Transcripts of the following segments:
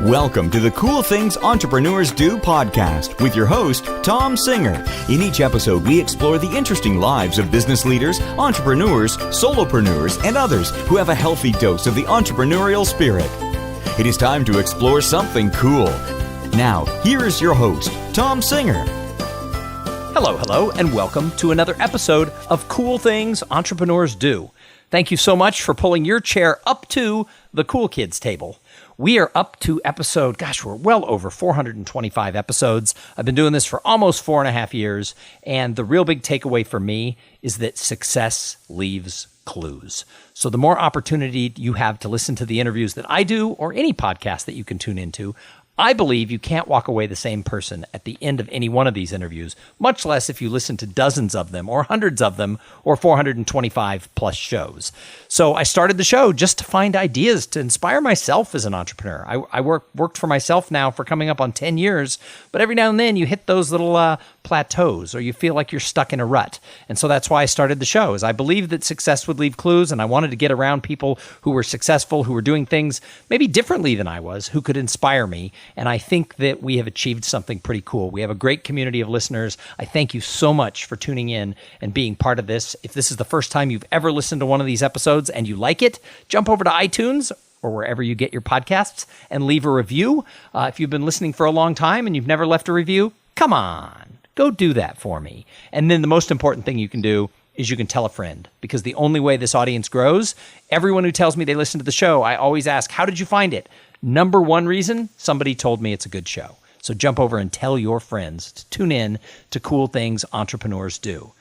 Welcome to the Cool Things Entrepreneurs Do podcast with your host, Tom Singer. In each episode, we explore the interesting lives of business leaders, entrepreneurs, solopreneurs, and others who have a healthy dose of the entrepreneurial spirit. It is time to explore something cool. Now, here is your host, Tom Singer. Hello, and welcome to another episode of Cool Things Entrepreneurs Do. Thank you so much for pulling your chair up to the Cool Kids table. We are up to episode, we're well over 425 episodes. I've been doing this for almost 4.5 years, and the real big takeaway for me is that success leaves clues. So the more opportunity you have to listen to the interviews that I do, or any podcast that you can tune into, I believe you can't walk away the same person at the end of any one of these interviews, much less if you listen to dozens of them or hundreds of them or 425 plus shows. So I started the show just to find ideas to inspire myself as an entrepreneur. I worked for myself now for coming up on 10 years, but every now and then you hit those little plateaus or you feel like you're stuck in a rut. And so that's why I started the show, is I believed that success would leave clues, and I wanted to get around people who were successful, who were doing things maybe differently than I was, who could inspire me. And I think that we have achieved something pretty cool. We have a great community of listeners. I thank you so much for tuning in and being part of this. If this is the first time you've ever listened to one of these episodes and you like it, jump over to iTunes or wherever you get your podcasts and leave a review. If you've been listening for a long time and you've never left a review, come on, go do that for me. And then the most important thing you can do is you can tell a friend, because the only way this audience grows, everyone who tells me they listen to the show, I always ask, how did you find it? Number one reason, somebody told me it's a good show. So jump over and tell your friends to tune in to Cool Things Entrepreneurs Do.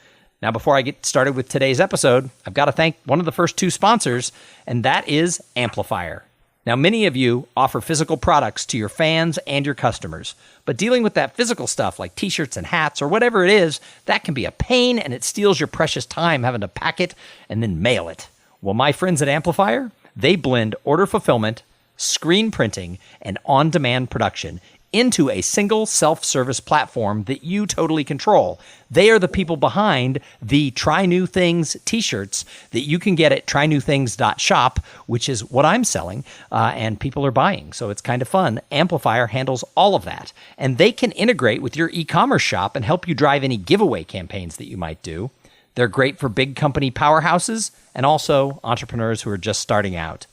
Now, before I get started with today's episode, I've got to thank one of the first two sponsors, and that is Amplifier. Now, many of you offer physical products to your fans and your customers, but dealing with that physical stuff like t-shirts and hats or whatever it is, that can be a pain, and it steals your precious time having to pack it and then mail it. Well, my friends at Amplifier, they blend order fulfillment, screen printing, and on-demand production into a single self-service platform that you totally control. They are the people behind the Try New Things t-shirts that you can get at trynewthings.shop, which is what I'm selling, and people are buying. So it's kind of fun. Amplifier handles all of that, and they can integrate with your e-commerce shop and help you drive any giveaway campaigns that you might do. They're great for big company powerhouses and also entrepreneurs who are just starting out.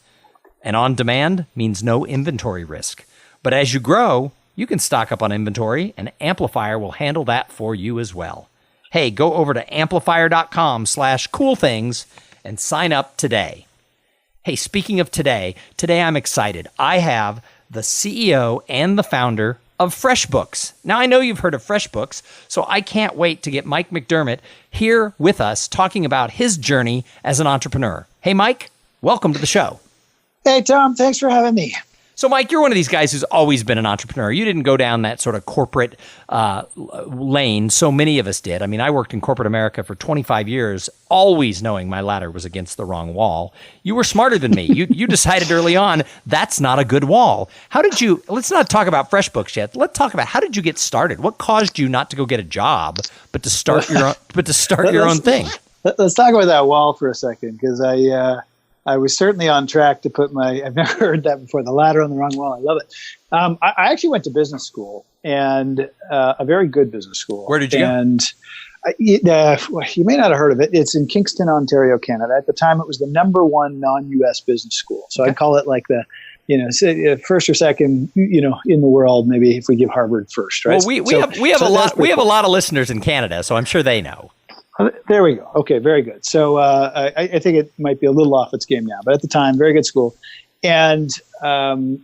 And on demand means no inventory risk. But as you grow, you can stock up on inventory, and Amplifier will handle that for you as well. Hey, go over to amplifier.com/coolthings and sign up today. Hey, speaking of today I'm excited. I have the CEO and the founder of FreshBooks. Now, I know you've heard of FreshBooks, so I can't wait to get Mike McDerment here with us talking about his journey as an entrepreneur. Hey, Mike, welcome to the show. Hey, Tom, thanks for having me. So, Mike, you're one of these guys who's always been an entrepreneur. You didn't go down that sort of corporate lane. So many of us did. I mean, I worked in corporate America for 25 years, always knowing my ladder was against the wrong wall. You were smarter than me. You decided early on, that's not a good wall. Let's not talk about FreshBooks yet. Let's talk about, how did you get started? What caused you not to go get a job, but to start your own thing? Let's talk about that wall for a second, because I was certainly on track to put I've never heard that before, the ladder on the wrong wall. I love it. I actually went to business school, and a very good business school. Where did you go? And you may not have heard of it. It's in Kingston, Ontario, Canada. At the time, it was the number one non-US business school. So okay. I'd call it like the, first or second, in the world, maybe if we give Harvard first, right? Well, we have a lot of listeners in Canada, so I'm sure they know. There we go. Okay, very good. So I think it might be a little off its game now, but at the time, very good school. And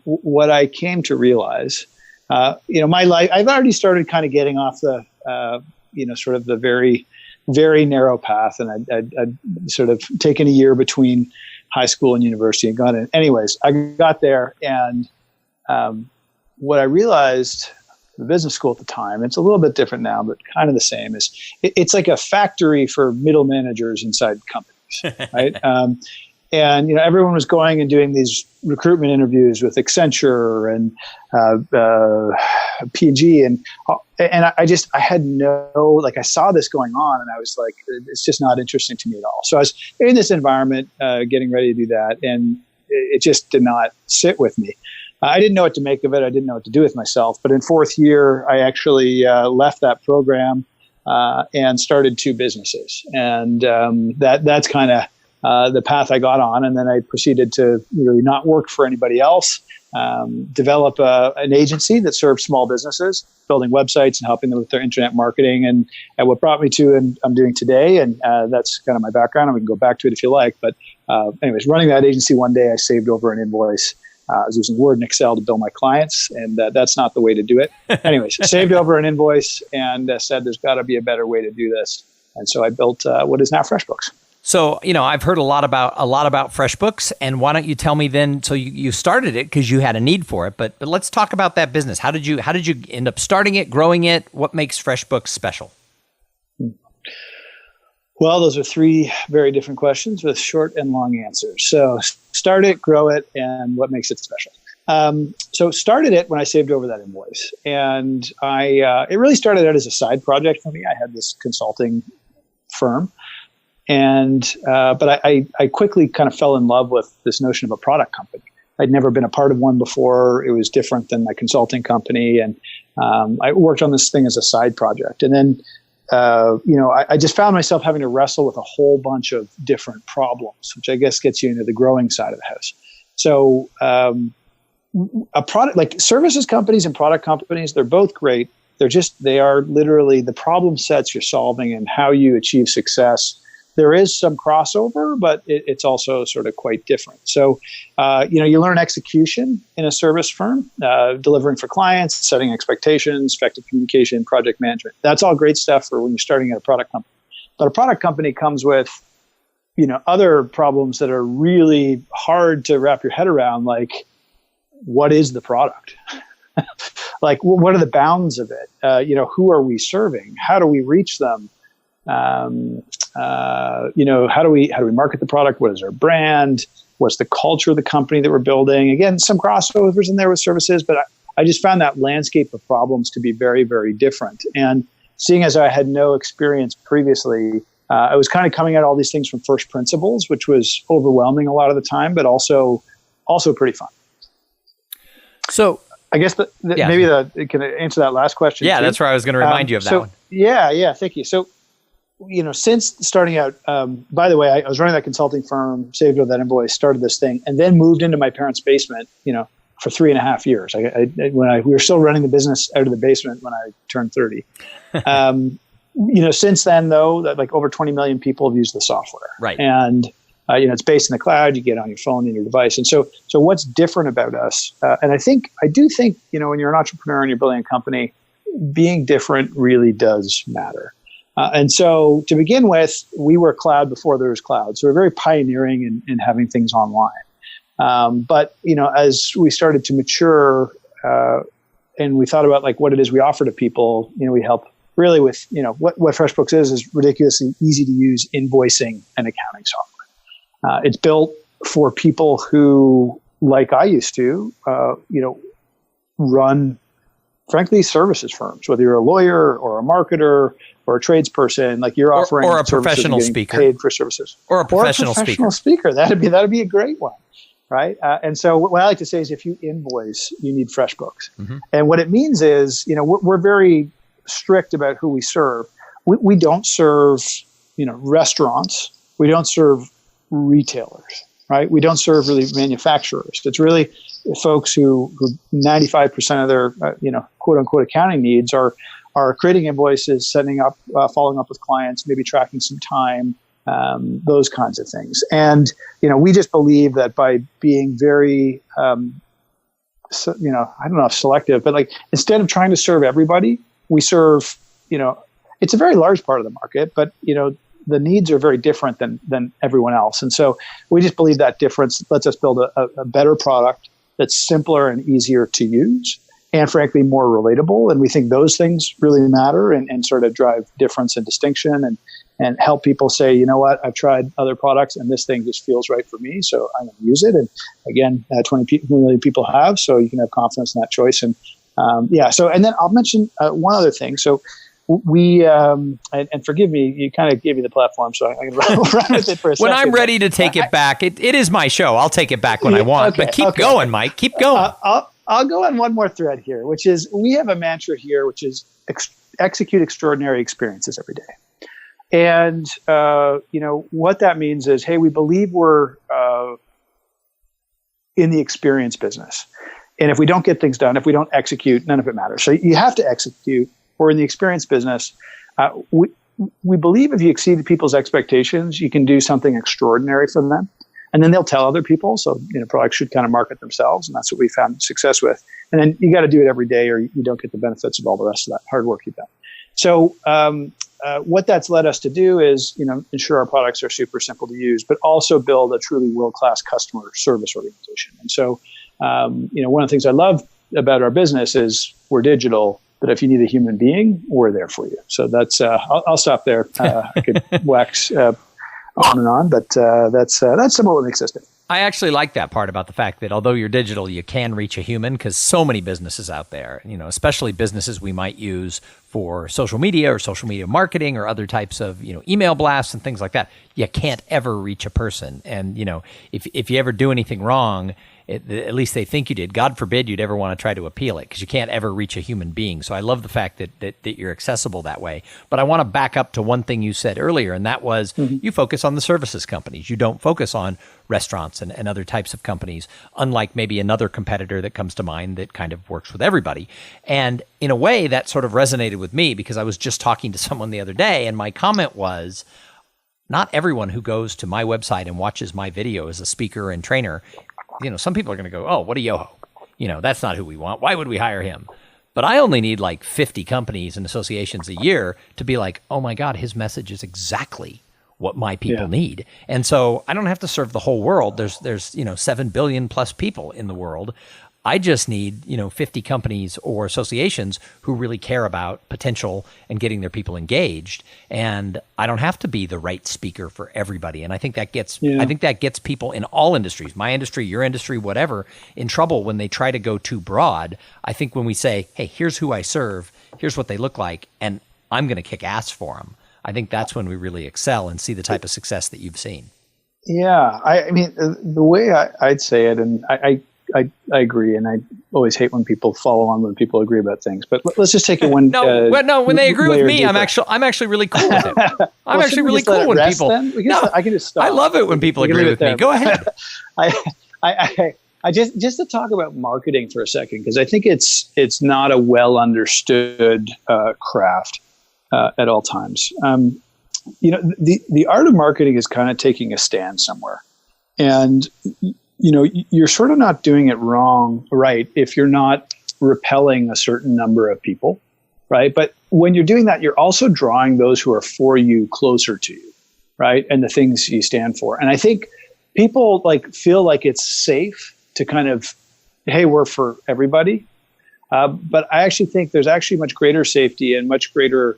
what I came to realize, my life, I've already started kind of getting off the, sort of the very, very narrow path, and I'd sort of taken a year between high school and university and got in. Anyways, I got there, and what I realized, the business school at the time, it's a little bit different now, but kind of the same, is it's like a factory for middle managers inside companies, right? And everyone was going and doing these recruitment interviews with Accenture and PG, and I had no, I saw this going on, and I was like, it's just not interesting to me at all. So I was in this environment, getting ready to do that, and it just did not sit with me. I didn't know what to make of it. I didn't know what to do with myself. But in fourth year, I actually left that program and started 2 businesses. And that's kind of the path I got on. And then I proceeded to really not work for anybody else, develop an agency that serves small businesses, building websites and helping them with their internet marketing. And what brought me to and I'm doing today. And that's kind of my background. And we can go back to it if you like. But anyways, running that agency one day, I saved over an invoice. I was using Word and Excel to bill my clients, and that's not the way to do it. Anyways, saved over an invoice and said there's got to be a better way to do this. And so I built what is now FreshBooks. So, I've heard a lot about FreshBooks, and why don't you tell me then? So you started it because you had a need for it, but let's talk about that business. How did you end up starting it, growing it? What makes FreshBooks special? Well, those are 3 very different questions with short and long answers. So start it, grow it, and what makes it special. So started it when I saved over that invoice. And it really started out as a side project for me. I had this consulting firm. But I quickly kind of fell in love with this notion of a product company. I'd never been a part of one before. It was different than my consulting company. And I worked on this thing as a side project. And then I just found myself having to wrestle with a whole bunch of different problems, which I guess gets you into the growing side of the house. So a product like services companies and product companies, they're both great. They are literally the problem sets you're solving and how you achieve success. There is some crossover, but it's also sort of quite different. So, you learn execution in a service firm, delivering for clients, setting expectations, effective communication, project management. That's all great stuff for when you're starting at a product company. But a product company comes with, other problems that are really hard to wrap your head around, like what is the product? Like, what are the bounds of it? Who are we serving? How do we reach them? How do we market the product? What is our brand? What's the culture of the company that we're building? Again, some crossovers in there with services, but I just found that landscape of problems to be very, very different. And seeing as I had no experience previously, I was kind of coming at all these things from first principles, which was overwhelming a lot of the time, but also pretty fun. So I guess maybe can I answer that last question? Yeah, too? That's where I was going to remind you of that one. Yeah, thank you. So, since starting out, by the way, I was running that consulting firm, saved over that invoice, started this thing, and then moved into my parents' basement, for 3.5 years. We were still running the business out of the basement when I turned 30. Since then, though, like over 20 million people have used the software. Right. And, it's based in the cloud. You get it on your phone and your device. And so what's different about us? And I do think, when you're an entrepreneur and you're building a company, being different really does matter. And so to begin with, we were cloud before there was cloud. So we're very pioneering in having things online. But, as we started to mature and we thought about like what it is we offer to people, we help really with, what FreshBooks is ridiculously easy to use invoicing and accounting software. It's built for people who, like I used to, run, frankly, services firms, whether you're a lawyer or a marketer or a tradesperson, like you're offering or a professional speaker, paid for services, or a professional speaker. That'd be a great one, right? And so what I like to say is, if you invoice, you need FreshBooks, and what it means is, we're very strict about who we serve. We don't serve, restaurants. We don't serve retailers, right? We don't serve really manufacturers. It's really folks who 95% of their, quote unquote accounting needs are creating invoices, setting up, following up with clients, maybe tracking some time, those kinds of things. And, we just believe that by being very, I don't know if selective, but like instead of trying to serve everybody, we serve, it's a very large part of the market, but, the needs are very different than everyone else. And so we just believe that difference lets us build a better product that's simpler and easier to use, and frankly, more relatable. And we think those things really matter and sort of drive difference and distinction and help people say, you know what, I've tried other products and this thing just feels right for me, so I'm going to use it. And again, 20 million people have, so you can have confidence in that choice. And so, and then I'll mention one other thing. So we, and forgive me, you kind of gave me the platform, so I'm going to run with it for a second. When I'm ready to take it back, it is my show. I'll take it back when I want. Okay, but keep going, Mike. Keep going. I'll go on one more thread here, which is we have a mantra here, which is execute extraordinary experiences every day. And, what that means is, hey, we believe we're in the experience business. And if we don't get things done, if we don't execute, none of it matters. So you have to execute. We're in the experience business. We believe if you exceed people's expectations, you can do something extraordinary for them. And then they'll tell other people. So, products should kind of market themselves. And that's what we found success with. And then you got to do it every day or you don't get the benefits of all the rest of that hard work you've done. So what that's led us to do is, ensure our products are super simple to use, but also build a truly world-class customer service organization. And so, one of the things I love about our business is we're digital, but if you need a human being, we're there for you. So that's, I'll stop there. I could wax on and on, but that's somewhat what makes us different. I actually like that part about the fact that although you're digital, you can reach a human, because so many businesses out there, especially businesses we might use for social media or social media marketing or other types of, email blasts and things like that. You can't ever reach a person. And, if you ever do anything wrong, at least they think you did. God forbid you'd ever want to try to appeal it, because you can't ever reach a human being. So I love the fact that you're accessible that way. But I want to back up to one thing you said earlier, and that was you focus on the services companies. You don't focus on restaurants and other types of companies, unlike maybe another competitor that comes to mind that kind of works with everybody. And in a way, that sort of resonated with me, because I was just talking to someone the other day, and my comment was, not everyone who goes to my website and watches my video as a speaker and trainer, some people are going to go, oh, what a yoho. That's not who we want. Why would we hire him? But I only need like 50 companies and associations a year to be like, oh my God, his message is exactly what my people need. And so I don't have to serve the whole world. There's 7 billion plus people in the world. I just need, 50 companies or associations who really care about potential and getting their people engaged. And I don't have to be the right speaker for everybody. And I think that gets people in all industries, my industry, your industry, whatever, in trouble when they try to go too broad. I think when we say, hey, here's who I serve, here's what they look like, and I'm going to kick ass for them, I think that's when we really excel and see the type of success that you've seen. Yeah. I mean, the way I'd say it, and I agree, and I always hate when people follow on when people agree about things. But let's just take it one. When they agree with me, deeper. I'm actually really cool with it. I'm actually really cool when people. I can just stop. I love it when people agree with me. Go ahead. I just to talk about marketing for a second, because I think it's not a well understood craft at all times. The art of marketing is kind of taking a stand somewhere, and you're sort of not doing it right if you're not repelling a certain number of people, right? But when you're doing that, you're also drawing those who are for you closer to you, right? And the things you stand for. And I think people feel like it's safe to kind of, hey, we're for everybody. But I actually think there's actually much greater safety and much greater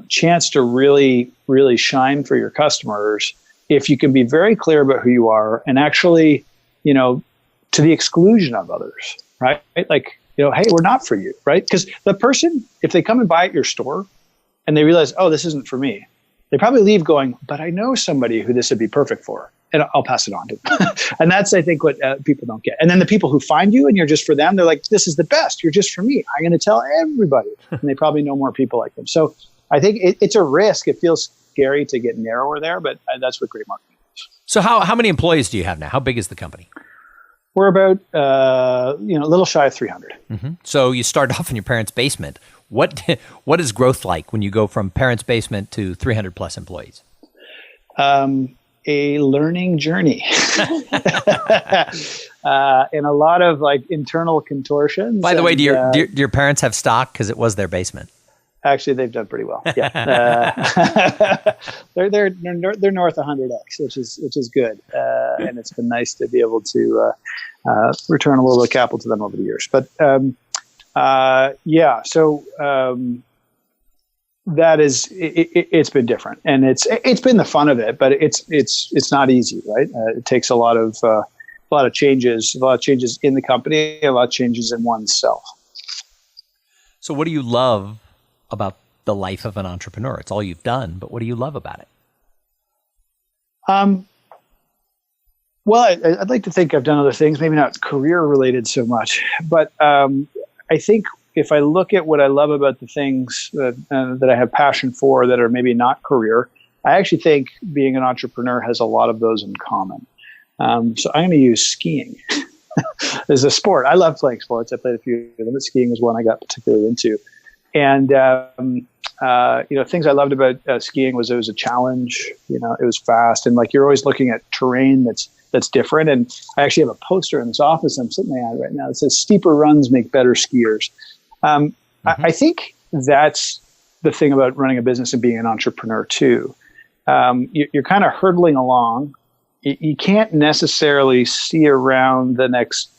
chance to really, really shine for your customers if you can be very clear about who you are and actually, to the exclusion of others, right? Like, hey, we're not for you, right? Because the person, if they come and buy at your store and they realize, oh, this isn't for me, they probably leave going, but I know somebody who this would be perfect for, and I'll pass it on to them. And that's, I think, what people don't get. And then the people who find you and you're just for them, they're like, this is the best. You're just for me. I'm going to tell everybody. And they probably know more people like them. So I think it's a risk. It feels scary to get narrower there, but that's what great marketing is. So how many employees do you have now? How big is the company? We're about a little shy of 300. Mm-hmm. So you started off in your parents' basement. What is growth like when you go from parents' basement to 300 plus employees? A learning journey, and a lot of internal contortions. By the way, do your parents have stock? Because it was their basement. Actually, they've done pretty well. Yeah, they're north of 100x, which is good, and it's been nice to be able to return a little bit of capital to them over the years. But so that is it's been different, and it's been the fun of it, but it's not easy, right? It takes a lot of changes in the company, a lot of changes in oneself. So, what do you love about the life of an entrepreneur? It's all you've done, but what do you love about it? Well, I'd like to think I've done other things, maybe not career related so much, but I think if I look at what I love about the things that I have passion for that are maybe not career, I actually think being an entrepreneur has a lot of those in common. So I'm going to use skiing as a sport. I love playing sports. I played a few of them, but skiing was one I got particularly into. And things I loved about skiing was it was a challenge. It was fast, and like you're always looking at terrain that's different. And I actually have a poster in this office I'm sitting at right now that says "Steeper runs make better skiers." I think that's the thing about running a business and being an entrepreneur too. You're kind of hurtling along. You can't necessarily see around the next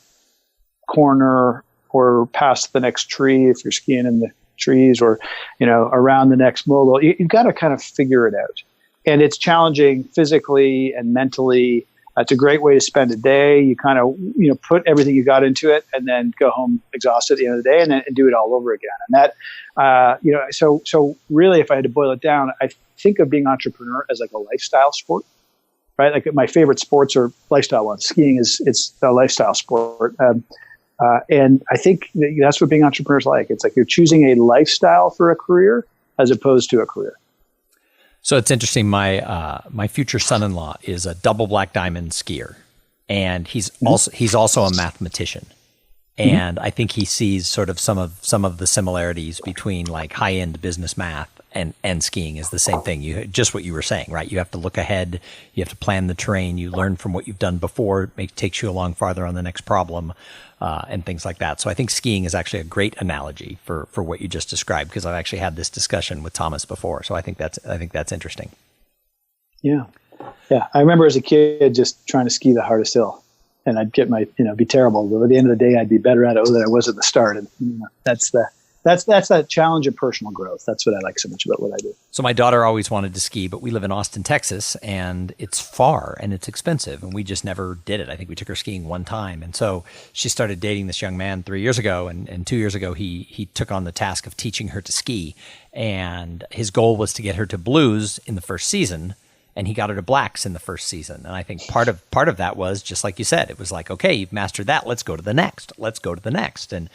corner or past the next tree if you're skiing in the trees, or around the next mogul. You've got to kind of figure it out, and it's challenging physically and mentally. It's a great way to spend a day. You kind of put everything you got into it, and then go home exhausted at the end of the day, and then do it all over again. And that so really, if I had to boil it down, I think of being an entrepreneur as like a lifestyle sport, right? Like my favorite sports are lifestyle ones. Skiing it's a lifestyle sport. And I think that's what being an entrepreneur is like. It's like you're choosing a lifestyle for a career as opposed to a career. So it's interesting. My future son-in-law is a double black diamond skier, and he's also a mathematician. And I think he sees sort of some of the similarities between like high-end business math and skiing is the same thing. Just what you were saying, right? You have to look ahead. You have to plan the terrain. You learn from what you've done before. It takes you along farther on the next problem, and things like that. So I think skiing is actually a great analogy for what you just described, because I've actually had this discussion with Thomas before. So I think that's interesting. Yeah. I remember as a kid just trying to ski the hardest hill, and I'd get be terrible. But at the end of the day, I'd be better at it than I was at the start. And that's that challenge of personal growth. That's what I like so much about what I do. So my daughter always wanted to ski, but we live in Austin, Texas, and it's far and it's expensive, and we just never did it. I think we took her skiing one time. And so she started dating this young man 3 years ago, and 2 years ago he took on the task of teaching her to ski. And his goal was to get her to blues in the first season, and he got her to blacks in the first season. And I think part of that was just like you said. It was like, okay, you've mastered that. Let's go to the next. And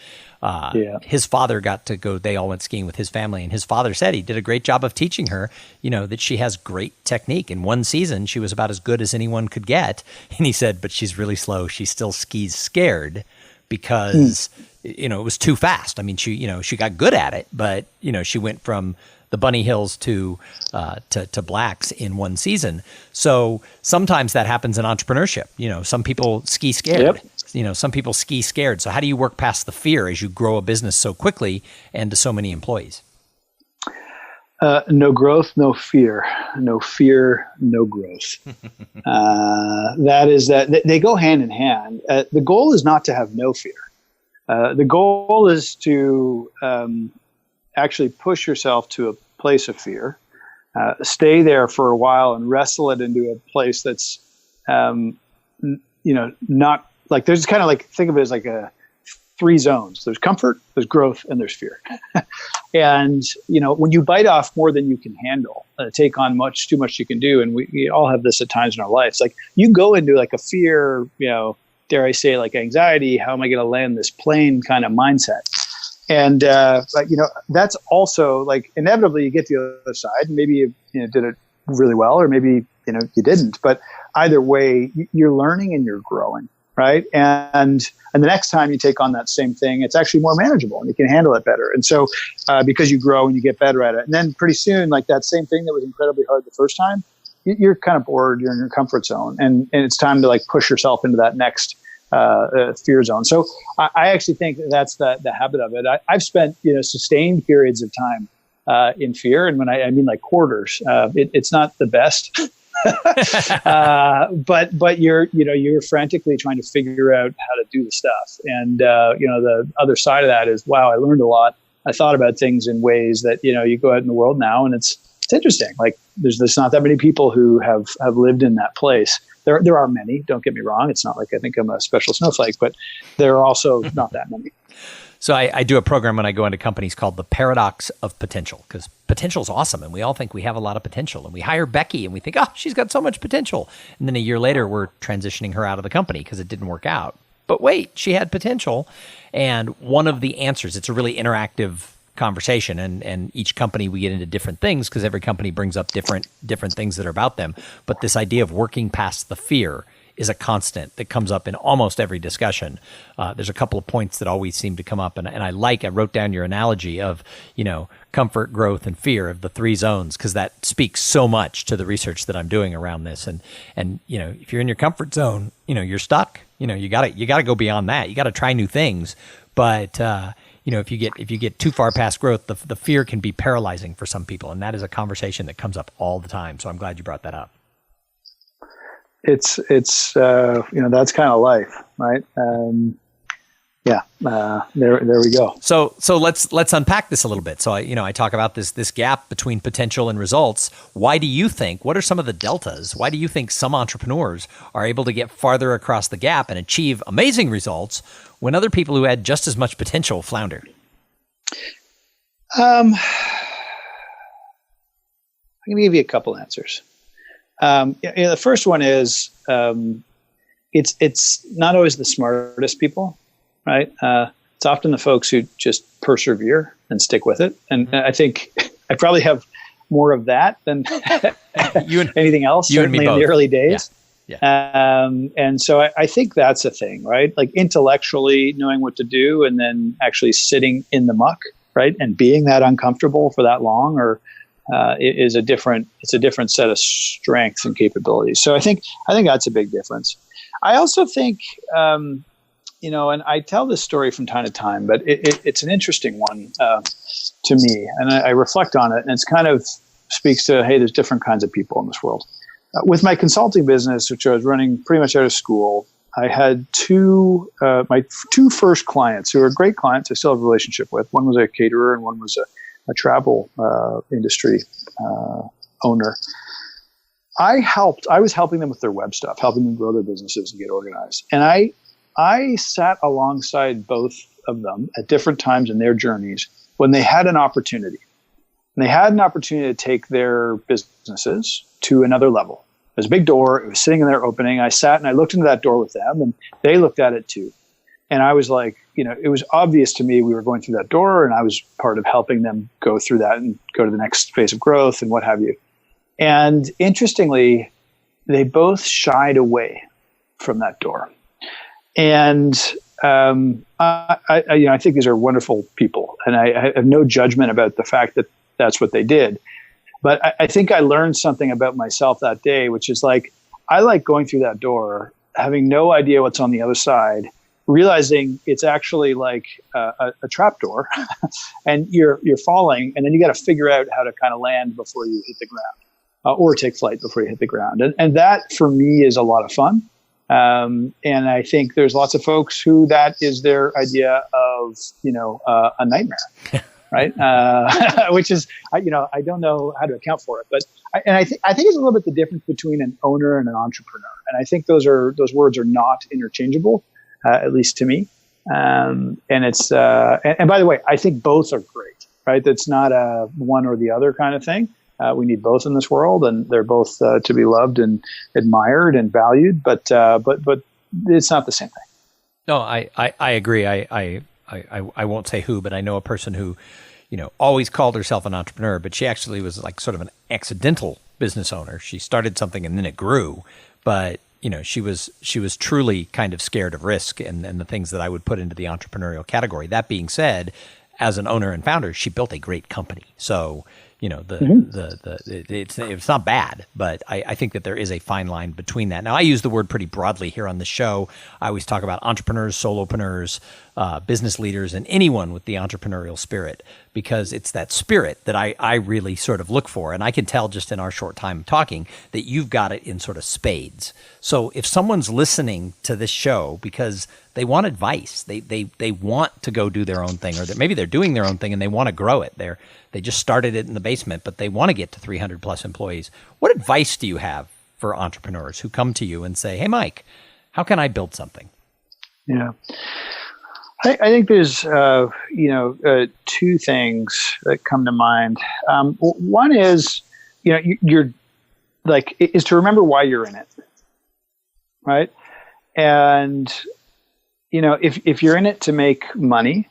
his father got to go. They all went skiing with his family, and his father said he did a great job of teaching her, that she has great technique. In one season, she was about as good as anyone could get. And he said, but she's really slow. She still skis scared because it was too fast. I mean, she got good at it, but she went from the bunny hills to blacks in one season. So sometimes that happens in entrepreneurship. Some people ski scared. Yep. Some people ski scared. So how do you work past the fear as you grow a business so quickly and to so many employees? No growth, no fear. No fear, no growth. That they go hand in hand. The goal is not to have no fear. The goal is to actually push yourself to a place of fear, stay there for a while and wrestle it into a place that's, not like, there's kind of like, think of it as like three zones. There's comfort, there's growth, and there's fear. And, when you bite off more than you can handle, take on too much you can do. And we all have this at times in our lives. Like you go into like a fear, dare I say, like anxiety, how am I going to land this plane kind of mindset? And, that's also like inevitably you get to the other side, and maybe you did it really well, or maybe, you didn't, but either way, you're learning and you're growing. Right. And the next time you take on that same thing, it's actually more manageable and you can handle it better. And so, because you grow and you get better at it, and then pretty soon, like that same thing that was incredibly hard the first time, you're kind of bored, you're in your comfort zone, and it's time to like push yourself into that next fear zone. So I actually think that's the habit of it. I've spent, sustained periods of time in fear. And when I mean like quarters, it's not the best, but you're frantically trying to figure out how to do the stuff. And, the other side of that is, wow, I learned a lot. I thought about things in ways that, you go out in the world now and it's interesting. Like there's not that many people who have lived in that place. There are many, don't get me wrong. It's not like I think I'm a special snowflake, but there are also not that many. So I do a program when I go into companies called the Paradox of Potential, because potential is awesome, and we all think we have a lot of potential. And we hire Becky, and we think, oh, she's got so much potential. And then a year later, we're transitioning her out of the company because it didn't work out. But wait, she had potential. And one of the answers, it's a really interactive conversation, and each company we get into different things because every company brings up different things that are about them. But this idea of working past the fear is a constant that comes up in almost every discussion. There's a couple of points that always seem to come up, and I wrote down your analogy of, comfort, growth, and fear of the three zones, because that speaks so much to the research that I'm doing around this. And if you're in your comfort zone, you're stuck. You gotta go beyond that. You gotta try new things. But if you get too far past growth, the fear can be paralyzing for some people, and that is a conversation that comes up all the time. So I'm glad you brought that up. It's that's kind of life, right? There we go. So let's unpack this a little bit. So I talk about this gap between potential and results. Why do you think? What are some of the deltas? Why do you think some entrepreneurs are able to get farther across the gap and achieve amazing results when other people who had just as much potential flounder? I'm going to give you a couple answers. The first one is it's not always the smartest people, right? It's often the folks who just persevere and stick with it. And I think I probably have more of that than anything else, certainly in the early days. Yeah. And so I think that's a thing, right? Like intellectually knowing what to do and then actually sitting in the muck, right? And being that uncomfortable for that long is a different set of strengths and capabilities. So I think that's a big difference. I also think, and I tell this story from time to time, but it's an interesting one to me, and I reflect on it, and it's kind of speaks to, hey, there's different kinds of people in this world. With my consulting business, which I was running pretty much out of school, I had my two first clients who are great clients I still have a relationship with. One was a caterer and one was a travel industry owner. I was helping them with their web stuff, helping them grow their businesses and get organized. And I sat alongside both of them at different times in their journeys when they had an opportunity. And they had an opportunity to take their businesses to another level. There's a big door. It was sitting in their opening. I sat and I looked into that door with them, and they looked at it too. And I was like, it was obvious to me we were going through that door, and I was part of helping them go through that and go to the next phase of growth and what have you. And interestingly, they both shied away from that door. And I think these are wonderful people, and I have no judgment about the fact that that's what they did. But I think I learned something about myself that day, which is like, I like going through that door, having no idea what's on the other side, realizing it's actually like a trap door and you're falling, and then you got to figure out how to kind of land before you hit the ground or take flight before you hit the ground. And that for me is a lot of fun. And I think there's lots of folks who that is their idea of, a nightmare. Right. Which is, I don't know how to account for it, but I think it's a little bit the difference between an owner and an entrepreneur. And I think those words are not interchangeable, at least to me. And it's, and by the way, I think both are great, right? That's not a one or the other kind of thing. We need both in this world, and they're both to be loved and admired and valued, but it's not the same thing. No, I agree. I won't say who, but I know a person who, always called herself an entrepreneur, but she actually was like sort of an accidental business owner. She started something and then it grew, but she was truly kind of scared of risk and the things that I would put into the entrepreneurial category. That being said, as an owner and founder, she built a great company. So, it's not bad, but I think that there is a fine line between that. Now, I use the word pretty broadly here on the show. I always talk about entrepreneurs, solopreneurs, business leaders, and anyone with the entrepreneurial spirit, because it's that spirit that I really sort of look for. And I can tell just in our short time talking that you've got it in sort of spades. So if someone's listening to this show because they want advice, they want to go do their own thing, or that maybe they're doing their own thing and they want to grow it. They just started it in the basement, but they want to get to 300 plus employees. What advice do you have for entrepreneurs who come to you and say, hey, Mike, how can I build something? Yeah. I think there's, two things that come to mind. One is, you're like, is to remember why you're in it, right? And, if you're in it to make money,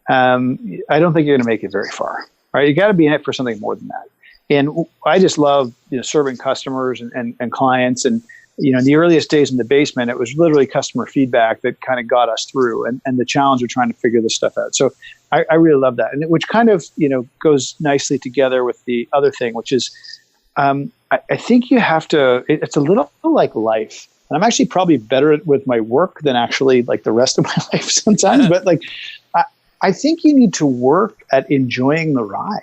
I don't think you're going to make it very far, right? You got to be in it for something more than that. And I just love, serving customers and clients. And, in the earliest days in the basement, it was literally customer feedback that kind of got us through and the challenge of trying to figure this stuff out. So I really love that. And which kind of, goes nicely together with the other thing, which is, I think you have to, it's a little like life. And I'm actually probably better with my work than actually like the rest of my life sometimes. But like, I think you need to work at enjoying the ride.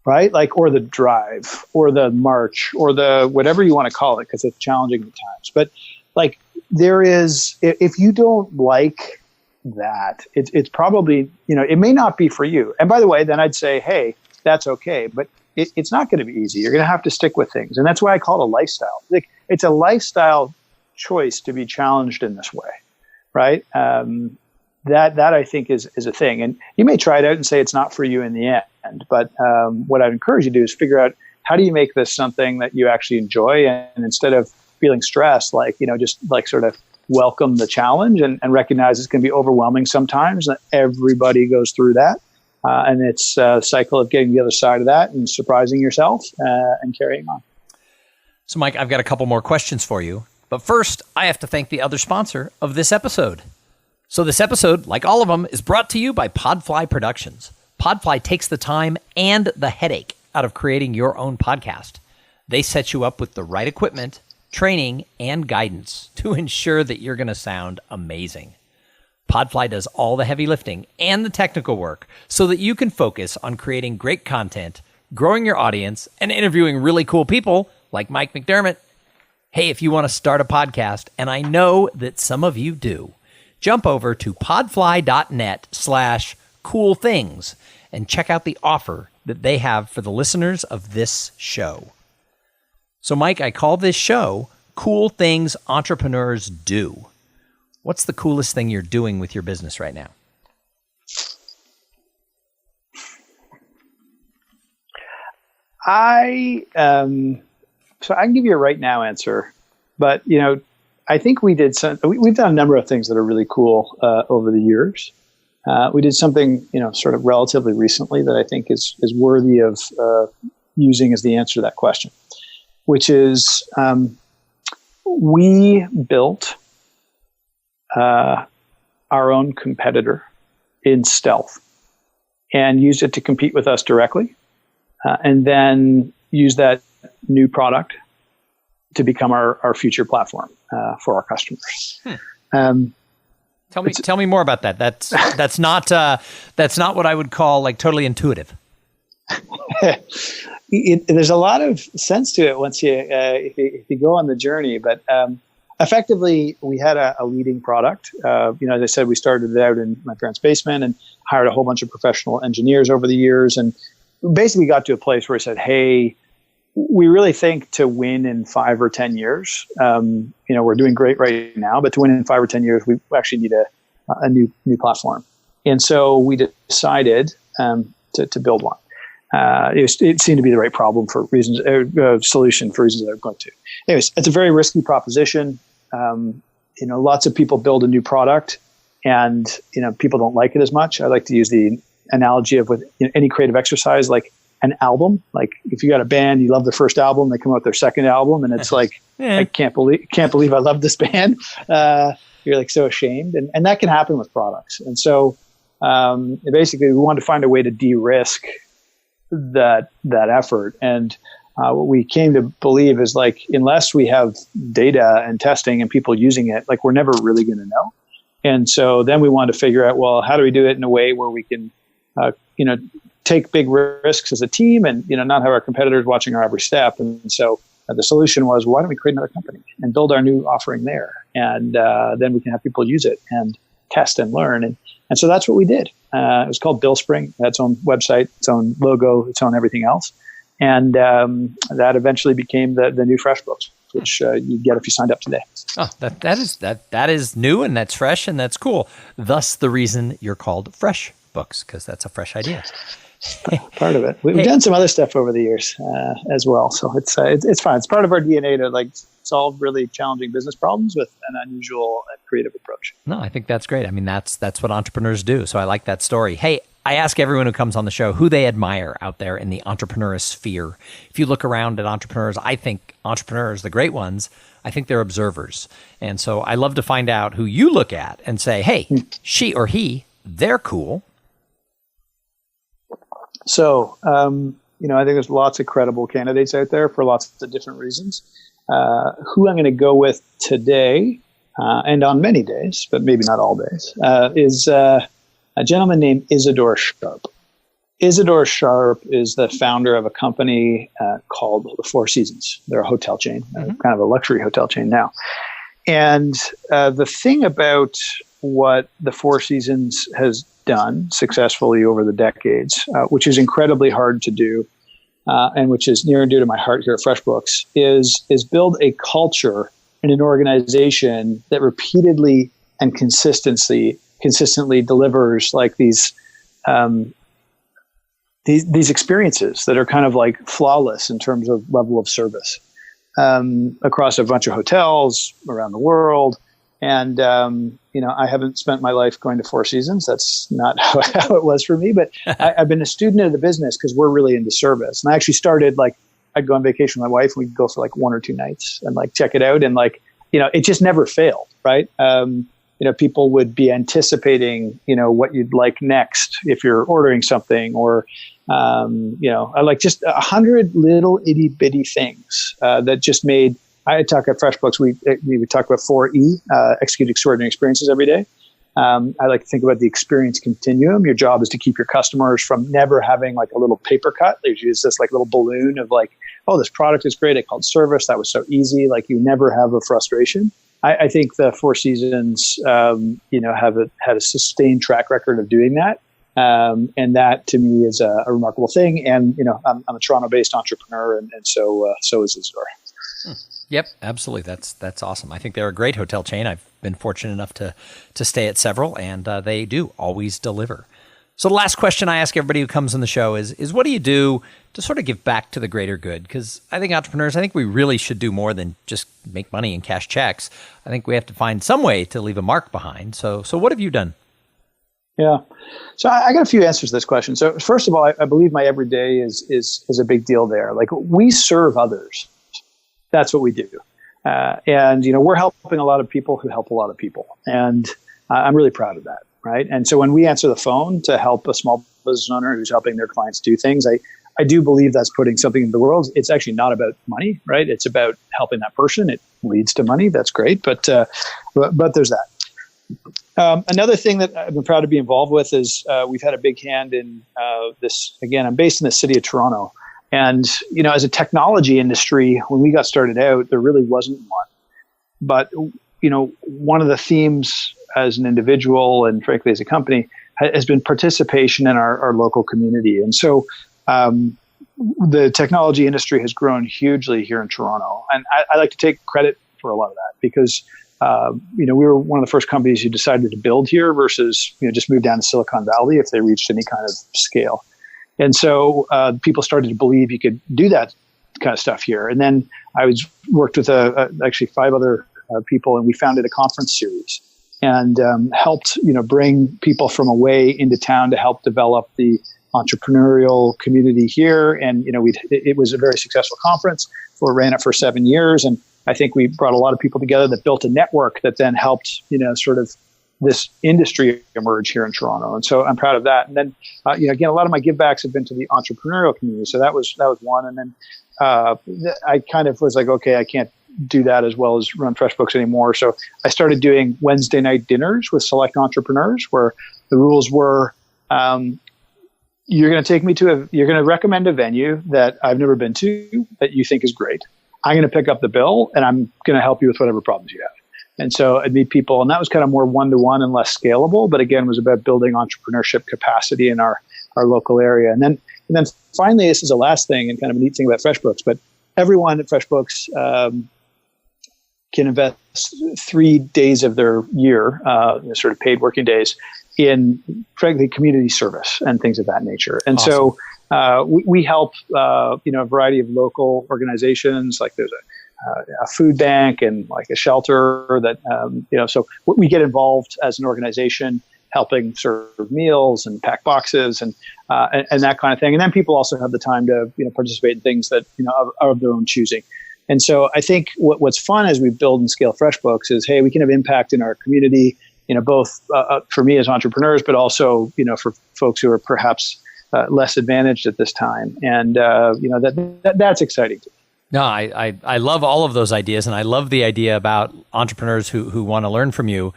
Right? Like, or the drive, or the march, or the whatever you want to call it, because it's challenging at times. But like, there is, if you don't like that, it's probably, it may not be for you. And by the way, then I'd say, hey, that's okay. But it's not going to be easy. You're going to have to stick with things. And that's why I call it a lifestyle. Like, it's a lifestyle choice to be challenged in this way. Right? That I think is a thing. And you may try it out and say it's not for you in the end. But what I'd encourage you to do is figure out, how do you make this something that you actually enjoy? And instead of feeling stressed, like, just like sort of welcome the challenge and recognize it's going to be overwhelming sometimes. That everybody goes through that. And it's a cycle of getting the other side of that and surprising yourself and carrying on. So, Mike, I've got a couple more questions for you. But first, I have to thank the other sponsor of this episode. So this episode, like all of them, is brought to you by Podfly Productions. Podfly takes the time and the headache out of creating your own podcast. They set you up with the right equipment, training, and guidance to ensure that you're going to sound amazing. Podfly does all the heavy lifting and the technical work so that you can focus on creating great content, growing your audience, and interviewing really cool people like Mike McDerment. Hey, if you want to start a podcast, and I know that some of you do, jump over to podfly.net/coolthings and check out the offer that they have for the listeners of this show. So, Mike, I call this show Cool Things Entrepreneurs Do. What's the coolest thing you're doing with your business right now? So I can give you a right now answer, but, I think we've done a number of things that are really cool over the years. We did something, sort of relatively recently that I think is worthy of using as the answer to that question, which is we built our own competitor in stealth and used it to compete with us directly, and then use that new product to become our future platform for our customers. Tell me more about that. That's not what I would call like totally intuitive. There's a lot of sense to it once if you go on the journey. But effectively, we had a leading product. As I said, we started it out in my parents' basement and hired a whole bunch of professional engineers over the years, and basically got to a place where I said, "Hey, we really think to win in 5 or 10 years, we're doing great right now, but to win in 5 or 10 years, we actually need a new platform." And so we decided to build one. It seemed to be the right problem for reasons, solution for reasons that I'm going to. Anyways, it's a very risky proposition. Lots of people build a new product and, people don't like it as much. I like to use the analogy of with any creative exercise, like an album. Like if you got a band, you love their first album, they come out with their second album, and it's like, I can't believe I love this band. You're like so ashamed, and that can happen with products. And so basically, we wanted to find a way to de-risk that effort. And what we came to believe is like, unless we have data and testing and people using it, like we're never really going to know. And so then we wanted to figure out, well, how do we do it in a way where we can, take big risks as a team and, not have our competitors watching our every step. And so the solution was, why don't we create another company and build our new offering there? And then we can have people use it and test and learn. And so that's what we did. It was called BillSpring. It had its own website, its own logo, its own everything else. And that eventually became the new FreshBooks. which you get if you signed up today. Oh, that is new, and that's fresh, and that's cool. Thus, the reason you're called FreshBooks, because that's a fresh idea. Part of it. We've done some other stuff over the years as well, so it's fine. It's part of our DNA to like solve really challenging business problems with an unusual and creative approach. No, I think that's great. I mean, that's what entrepreneurs do. So I like that story. Hey, I ask everyone who comes on the show who they admire out there in the entrepreneur sphere. If you look around at entrepreneurs, I think entrepreneurs, the great ones, I think they're observers. And so I love to find out who you look at and say, hey, she or he, they're cool. So, I think there's lots of credible candidates out there for lots of different reasons. Who I'm going to go with today, and on many days, but maybe not all days, is a gentleman named Isidore Sharp. Isidore Sharp is the founder of a company called the Four Seasons. They're a hotel chain, kind of a luxury hotel chain now. And the thing about what the Four Seasons has done successfully over the decades, which is incredibly hard to do, and which is near and dear to my heart here at FreshBooks, is build a culture in an organization that repeatedly and consistently delivers like these experiences that are kind of like flawless in terms of level of service across a bunch of hotels around the world. And, I haven't spent my life going to Four Seasons. That's not how it was for me, but I've been a student of the business because we're really into service. And I actually started I'd go on vacation with my wife. We'd go for 1 or 2 nights and check it out. And it just never failed. Right. People would be anticipating, what you'd like next if you're ordering something or, I like just 100 little itty bitty things that just made. I talk at FreshBooks. We talk about 4E, execute extraordinary experiences every day. I like to think about the experience continuum. Your job is to keep your customers from never having a little paper cut. They use this little balloon of oh, this product is great. I called service. That was so easy. You never have a frustration. I think the Four Seasons, had a sustained track record of doing that. And that to me is a remarkable thing. And, I'm a Toronto-based entrepreneur, and so is Isidore. Yep, absolutely. That's awesome. I think they're a great hotel chain. I've been fortunate enough to stay at several, and they do always deliver. So the last question I ask everybody who comes on the show is what do you do to sort of give back to the greater good? Because I think entrepreneurs, we really should do more than just make money and cash checks. I think we have to find some way to leave a mark behind. So what have you done? Yeah. So I got a few answers to this question. So first of all, I believe my everyday is a big deal there. We serve others. That's what we do. And we're helping a lot of people who help a lot of people. And I'm really proud of that. Right. And so when we answer the phone to help a small business owner who's helping their clients do things, I do believe that's putting something in the world. It's actually not about money. Right. It's about helping that person. It leads to money. That's great. But there's that. Another thing that I've been proud to be involved with is we've had a big hand in this. Again, I'm based in the city of Toronto. And, as a technology industry, when we got started out, there really wasn't one. But, one of the themes as an individual and frankly as a company has been participation in our local community. And so the technology industry has grown hugely here in Toronto. And I like to take credit for a lot of that because, we were one of the first companies who decided to build here versus, just move down to Silicon Valley if they reached any kind of scale. And so people started to believe you could do that kind of stuff here. And then I worked with actually 5 other people, and we founded a conference series and helped bring people from away into town to help develop the entrepreneurial community here. And it was a very successful conference. We ran it for 7 years, and I think we brought a lot of people together that built a network that then helped sort of this industry emerge here in Toronto. And so I'm proud of that. And then, again, a lot of my givebacks have been to the entrepreneurial community. So that was one. And then I kind of was okay, I can't do that as well as run FreshBooks anymore. So I started doing Wednesday night dinners with select entrepreneurs where the rules were, you're going to take me you're going to recommend a venue that I've never been to that you think is great. I'm going to pick up the bill and I'm going to help you with whatever problems you have. And so I'd meet people, and that was kind of more one-to-one and less scalable, but again, was about building entrepreneurship capacity in our local area. And then finally, this is the last thing and kind of a neat thing about FreshBooks, but everyone at FreshBooks can invest 3 days of their year, sort of paid working days, in frankly community service and things of that nature. And awesome. So we help a variety of local organizations. Like there's a food bank and like a shelter that so we get involved as an organization, helping serve meals and pack boxes and that kind of thing. And then people also have the time to participate in things that are of their own choosing. And so I think what's fun as we build and scale FreshBooks is, hey, we can have impact in our community, both for me as entrepreneurs, but also for folks who are perhaps less advantaged at this time. And that's exciting to me. No, I love all of those ideas, and I love the idea about entrepreneurs who want to learn from you.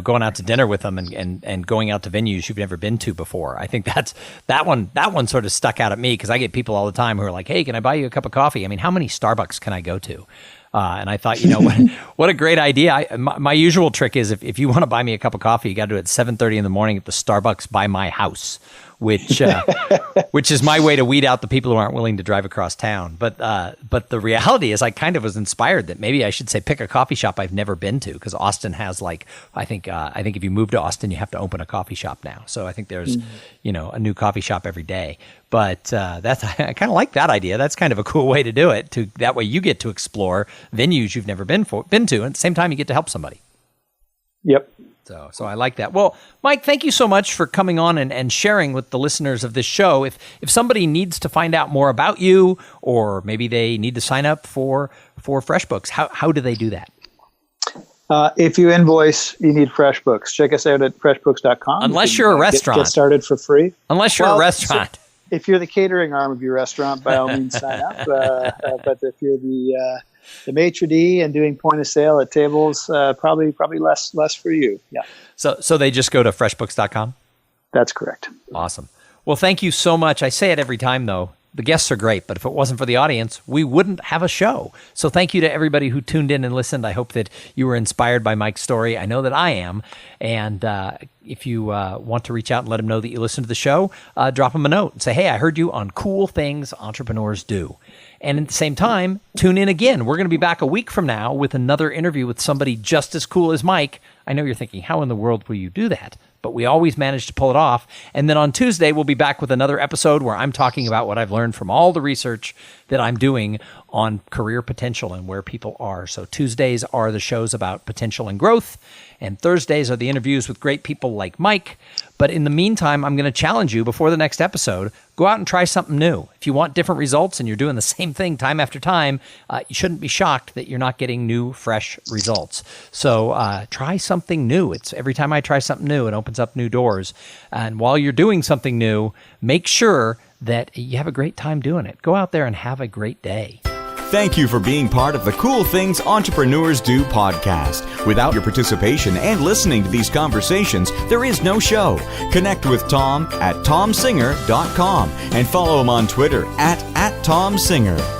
Going out to dinner with them and going out to venues you've never been to before. I think that one sort of stuck out at me because I get people all the time who are like, hey, can I buy you a cup of coffee? I mean, how many Starbucks can I go to? And I thought, what a great idea. My usual trick is if you want to buy me a cup of coffee, you got to do it at 7:30 in the morning at the Starbucks by my house, which is my way to weed out the people who aren't willing to drive across town. But the reality is I kind of was inspired that maybe I should say pick a coffee shop I've never been to, because Austin has I think if you move to Austin, you have to open a coffee shop now. So I think there's a new coffee shop every day. But I kind of like that idea. That's kind of a cool way to do it. That way you get to explore venues you've never been to, and at the same time you get to help somebody. Yep. So I like that. Well, Mike, thank you so much for coming on and sharing with the listeners of this show. If somebody needs to find out more about you, or maybe they need to sign up for FreshBooks, how do they do that? If you invoice, you need FreshBooks. Check us out at freshbooks.com. Unless you're a restaurant. Get started for free. Unless you're a restaurant. So if you're the catering arm of your restaurant, by all means sign up. But if you're the maitre d' and doing point of sale at tables, probably less for you. Yeah. So they just go to freshbooks.com? That's correct. Awesome. Well, thank you so much. I say it every time, though. The guests are great, but if it wasn't for the audience, we wouldn't have a show. So thank you to everybody who tuned in and listened. I hope that you were inspired by Mike's story. I know that I am. And if you want to reach out and let him know that you listened to the show, drop him a note and say, hey, I heard you on Cool Things Entrepreneurs Do. And at the same time, tune in again. We're going to be back a week from now with another interview with somebody just as cool as Mike. I know you're thinking, how in the world will you do that? But we always manage to pull it off. And then on Tuesday, we'll be back with another episode where I'm talking about what I've learned from all the research that I'm doing on career potential and where people are. So Tuesdays are the shows about potential and growth, and Thursdays are the interviews with great people like Mike. But in the meantime, I'm going to challenge you before the next episode, go out and try something new. If you want different results and you're doing the same thing time after time, you shouldn't be shocked that you're not getting new, fresh results. So try something new. It's every time I try something new, it opens up new doors. And while you're doing something new, make sure that you have a great time doing it. Go out there and have a great day. Thank you for being part of the Cool Things Entrepreneurs Do podcast. Without your participation and listening to these conversations, there is no show. Connect with Tom at tomsinger.com and follow him on Twitter at TomSinger.